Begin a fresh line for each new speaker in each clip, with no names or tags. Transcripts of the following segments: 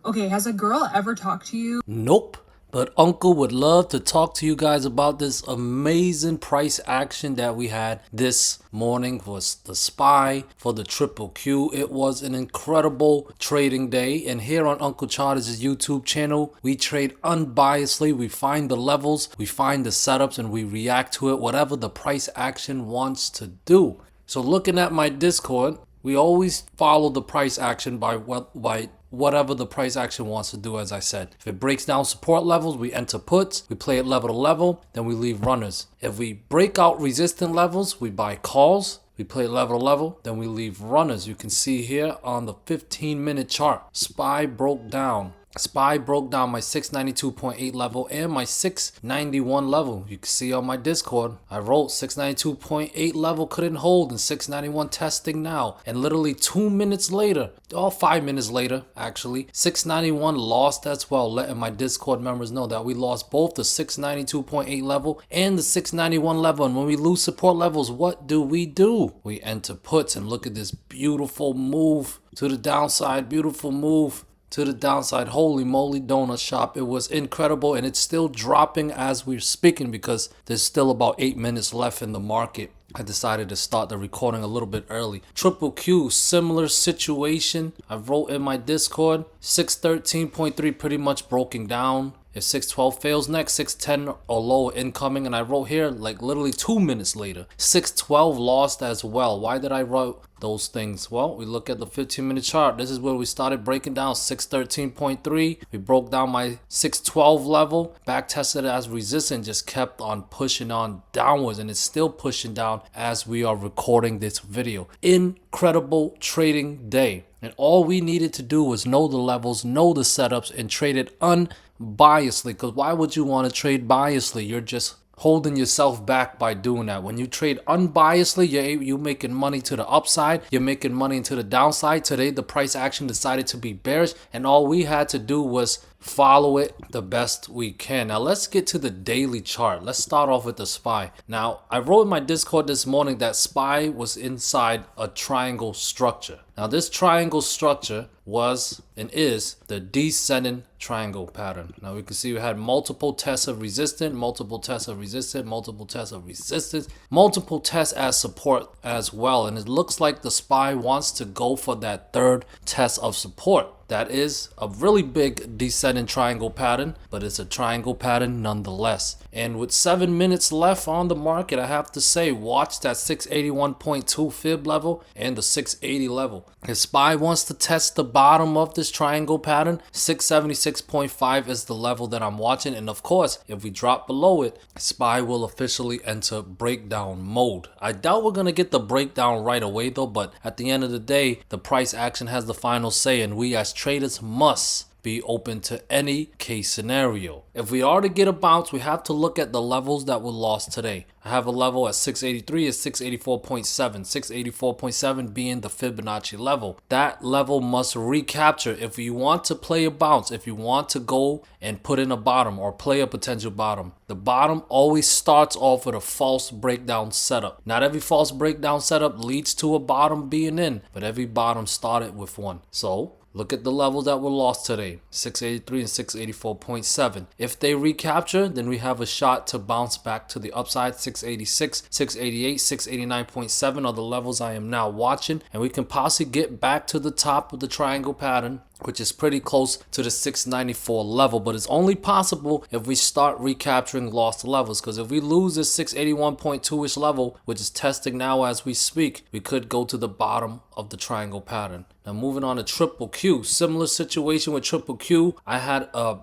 Okay, has a girl ever talked to you?
Nope. But Uncle would love to talk to you guys about this amazing price action that we had this morning. Was the SPY for the triple Q. It was an incredible trading day. And here on Uncle Charles' YouTube channel, we trade unbiasedly. We find the levels, we find the setups, and we react to it, whatever the price action wants to do. So looking at my Discord, we always follow the price action by whatever the price action wants to do, as I said. If it breaks down support levels, we enter puts, we play it level to level, then we leave runners. If we break out resistant levels, we buy calls, we play it level to level, then we leave runners. You can see here on the 15-minute chart, SPY broke down. SPY broke down my 692.8 level and my 691 level. You can see on my Discord, I wrote 692.8 level couldn't hold and 691 testing now. And literally 2 minutes later, or 5 minutes later, actually, 691 lost as well, letting my Discord members know that we lost both the 692.8 level and the 691 level. And when we lose support levels, what do? We enter puts and look at this beautiful move to the downside, beautiful move to the downside. Holy moly, donut shop. It was incredible, and it's still dropping as we're speaking because there's still about 8 minutes left in the market. I decided to start the recording a little bit early. Triple Q, similar situation. I wrote in my Discord, 613.3 pretty much broken down. If 612 fails next, 610 or lower incoming. And I wrote here like literally 2 minutes later, 612 lost as well. Why did I write those things? Well, we look at the 15-minute chart. This is where we started breaking down 613.3. We broke down my 612 level, back tested it as resistance, just kept on pushing on downwards, and it's still pushing down as we are recording this video. Incredible trading day. And all we needed to do was know the levels, know the setups, and trade it unbiasedly. Because why would you want to trade biasly? You're just holding yourself back by doing that. When you trade unbiasedly, you're making money to the upside, you're making money into the downside. Today, the price action decided to be bearish, and all we had to do was follow it the best we can. Now let's get to the daily chart. Let's start off with the SPY. Now I wrote in my Discord this morning that SPY was inside a triangle structure. Now this triangle structure was and is the descending triangle pattern. Now we can see we had multiple tests of resistance, multiple tests of resistance, multiple tests of resistance, multiple tests as support as well. And it looks like the SPY wants to go for that third test of support. That is a really big descending triangle pattern, but it's a triangle pattern nonetheless. And with 7 minutes left on the market, I have to say, watch that 681.2 fib level and the 680 level. If SPY wants to test the bottom of this triangle pattern, 676.5 is the level that I'm watching. And of course, if we drop below it, SPY will officially enter breakdown mode. I doubt we're going to get the breakdown right away though, but at the end of the day, the price action has the final say, and we as traders must be open to any case scenario. If we are to get a bounce, we have to look at the levels that were lost today. I have a level at 683 is 684.7, 684.7 being the Fibonacci level. That level must recapture if you want to play a bounce, if you want to go and put in a bottom or play a potential bottom. The bottom always starts off with a false breakdown setup. Not every false breakdown setup leads to a bottom being in, but every bottom started with one. So look at the levels that were lost today, 683 and 684.7. If they recapture, then we have a shot to bounce back to the upside. 686, 688, 689.7 are the levels I am now watching, and we can possibly get back to the top of the triangle pattern, which is pretty close to the 694 level, but it's only possible if we start recapturing lost levels, because if we lose this 681.2-ish level, which is testing now as we speak, we could go to the bottom of the triangle pattern. Now moving on to triple Q, similar situation with triple Q. I had a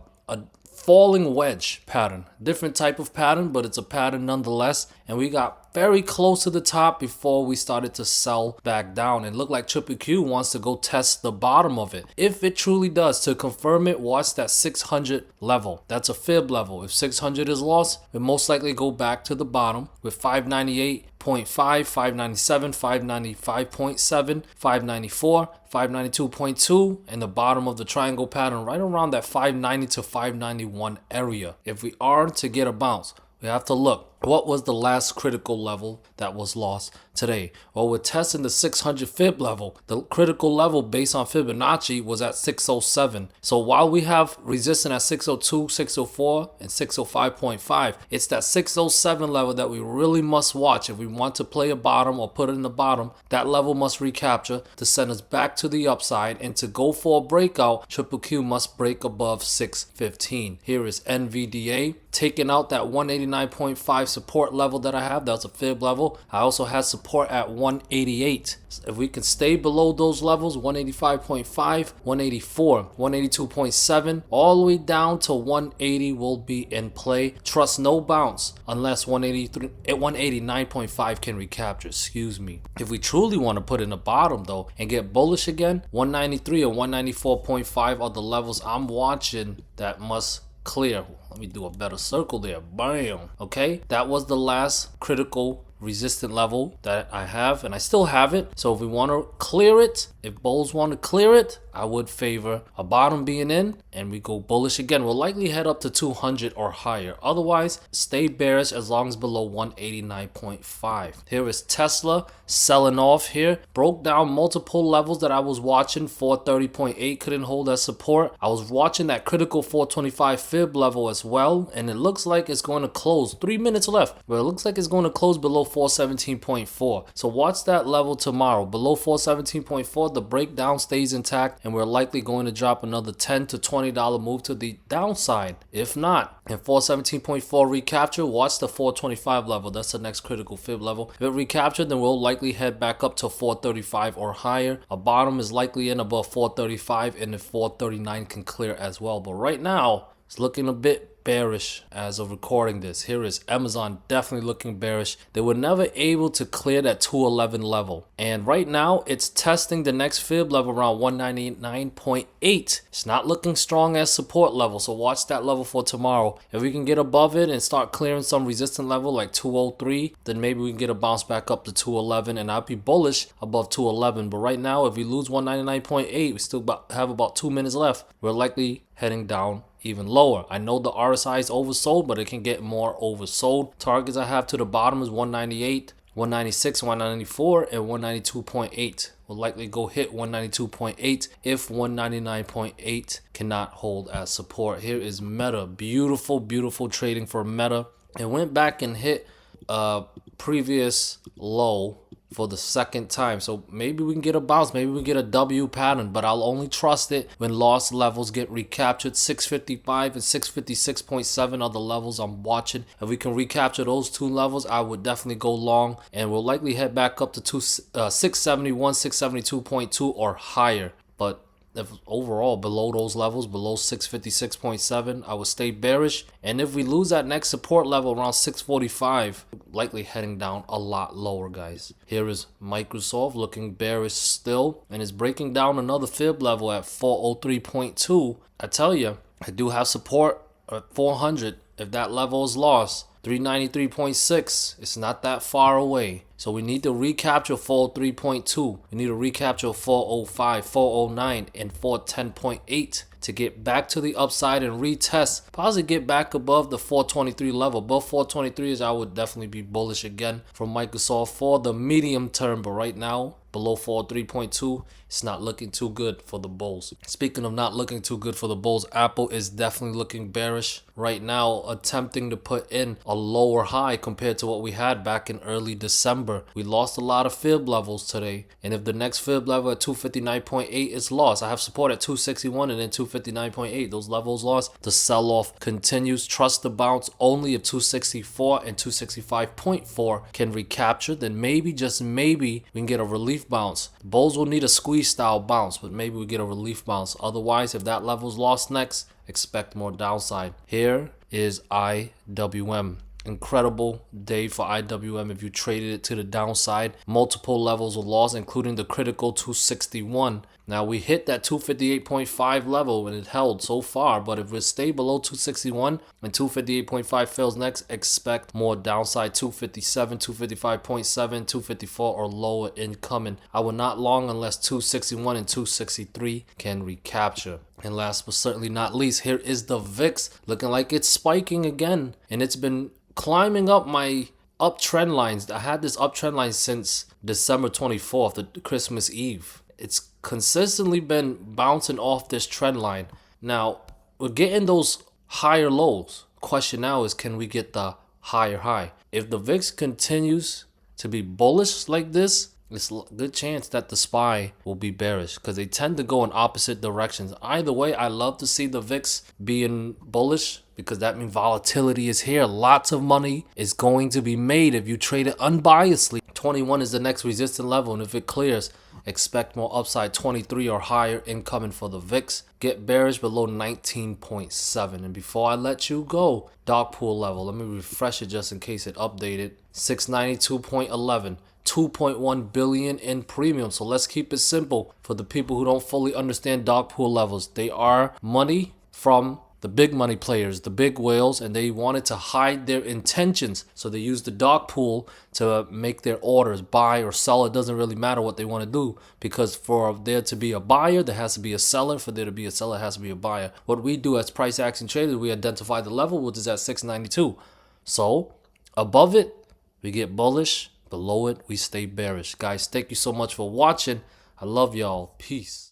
falling wedge pattern, different type of pattern, but it's a pattern nonetheless, and we got very close to the top before we started to sell back down, and looked like triple Q wants to go test the bottom of it. If it truly does, to confirm it, watch that 600 level. That's a fib level. If 600 is lost, we most likely go back to the bottom with 598.5, 597, 595.7, 594, 592.2, and the bottom of the triangle pattern right around that 590 to 591 area. If we are to get a bounce, we have to look. What was the last critical level that was lost today? Well, we're testing the 600 fib level. The critical level based on Fibonacci was at 607. So while we have resistance at 602, 604, and 605.5, it's that 607 level that we really must watch. If we want to play a bottom or put it in the bottom, that level must recapture to send us back to the upside. And to go for a breakout, QQQ must break above 615. Here is NVDA. Taking out that 189.5 support level that I have, that's a fib level. I also have support at 188. If we can stay below those levels, 185.5, 184, 182.7, all the way down to 180 will be in play. Trust no bounce unless 189.5 can recapture, excuse me. If we truly want to put in the bottom though and get bullish again, 193 or 194.5 are the levels I'm watching that must clear. Let me do a better circle there. Bam. Okay, that was the last critical resistant level that I have, and I still have it. So if we want to clear it, if bulls want to clear it, I would favor a bottom being in and we go bullish again. We'll likely head up to 200 or higher. Otherwise, stay bearish as long as below 189.5. Here is Tesla selling off here. Broke down multiple levels that I was watching. 430.8 couldn't hold as support. I was watching that critical 425 fib level as well, and it looks like it's going to close. 3 minutes left, but it looks like it's going to close below 417.4. So watch that level tomorrow. Below 417.4, the breakdown stays intact, and we're likely going to drop another $10 to $20 move to the downside. If not, and 417.4 recapture, watch the 425 level. That's the next critical fib level. If it recaptured, then we'll likely head back up to 435 or higher. A bottom is likely in above 435, and if 439 can clear as well. But right now, it's looking a bit bearish as of recording this. Here is Amazon, definitely looking bearish. They were never able to clear that 211 level, and right now it's testing the next fib level around 199.8. It's not looking strong as support level, so watch that level for tomorrow. If we can get above it and start clearing some resistant level like 203, then maybe we can get a bounce back up to 211, and I'll be bullish above 211. But right now, if we lose 199.8, we still have about 2 minutes left. We're likely heading down even lower. I know the RSI is oversold, but it can get more oversold. Targets I have to the bottom is 198, 196, 194, and 192.8. We'll likely go hit 192.8 if 199.8 cannot hold as support. Here is Meta. Beautiful, beautiful trading for Meta. It went back and hit a previous low for the second time, so maybe we can get a bounce, maybe we can get a W pattern, but I'll only trust it when lost levels get recaptured. 655 and 656.7 are the levels I'm watching. If we can recapture those two levels, I would definitely go long, and we'll likely head back up to 671, 672.2 or higher. But if overall below those levels, below 656.7, I would stay bearish. And if we lose that next support level around 645, likely heading down a lot lower, guys. Here is Microsoft looking bearish still, and is breaking down another fib level at 403.2. I tell you, I do have support at 400 if that level is lost. 393.6, it's not that far away. So we need to recapture 403.2. We need to recapture 405, 409, and 410.8 to get back to the upside and retest. Possibly get back above the 423 level. Above 423 is I would definitely be bullish again for Microsoft for the medium term. But right now, below 403.2, it's not looking too good for the bulls. Speaking of not looking too good for the bulls, Apple is definitely looking bearish right now, attempting to put in a lower high compared to what we had back in early December. We lost a lot of fib levels today, and if the next fib level at 259.8 is lost, I have support at 261 and then 259.8. Those levels lost, the sell-off continues. Trust the bounce only if 264 and 265.4 can recapture. Then maybe, just maybe, we can get a relief bounce. The bulls will need a squeeze style bounce, but maybe we get a relief bounce. Otherwise, if that level's lost next, expect more downside. Here is IWM. Incredible day for IWM if you traded it to the downside. Multiple levels of loss, including the critical 261. Now we hit that 258.5 level and it held so far, but if we stay below 261 and 258.5 fails next, expect more downside. 257, 255.7, 254 or lower incoming. I will not long unless 261 and 263 can recapture. And last but certainly not least, here is the VIX looking like it's spiking again, and it's been climbing up my uptrend lines. I had this uptrend line since December 24th, the Christmas Eve. It's consistently been bouncing off this trend line. Now, we're getting those higher lows. Question now is, can we get the higher high? If the VIX continues to be bullish like this, it's a good chance that the SPY will be bearish because they tend to go in opposite directions. Either way, I love to see the VIX being bullish because that means volatility is here. Lots of money is going to be made if you trade it unbiasedly. 21 is the next resistance level, and if it clears, expect more upside. 23 or higher incoming for the VIX. Get bearish below 19.7. And before I let you go, DarkPool level, let me refresh it just in case it updated. 692.11. 2.1 billion in premium. So let's keep it simple for the people who don't fully understand DarkPool levels. They are money from the big money players, the big whales, and they wanted to hide their intentions. So they used the dark pool to make their orders, buy or sell. It doesn't really matter what they want to do, because for there to be a buyer, there has to be a seller. For there to be a seller, there has to be a buyer. What we do as price action traders, we identify the level, which is at 692. So above it, we get bullish. Below it, we stay bearish. Guys, thank you so much for watching. I love y'all. Peace.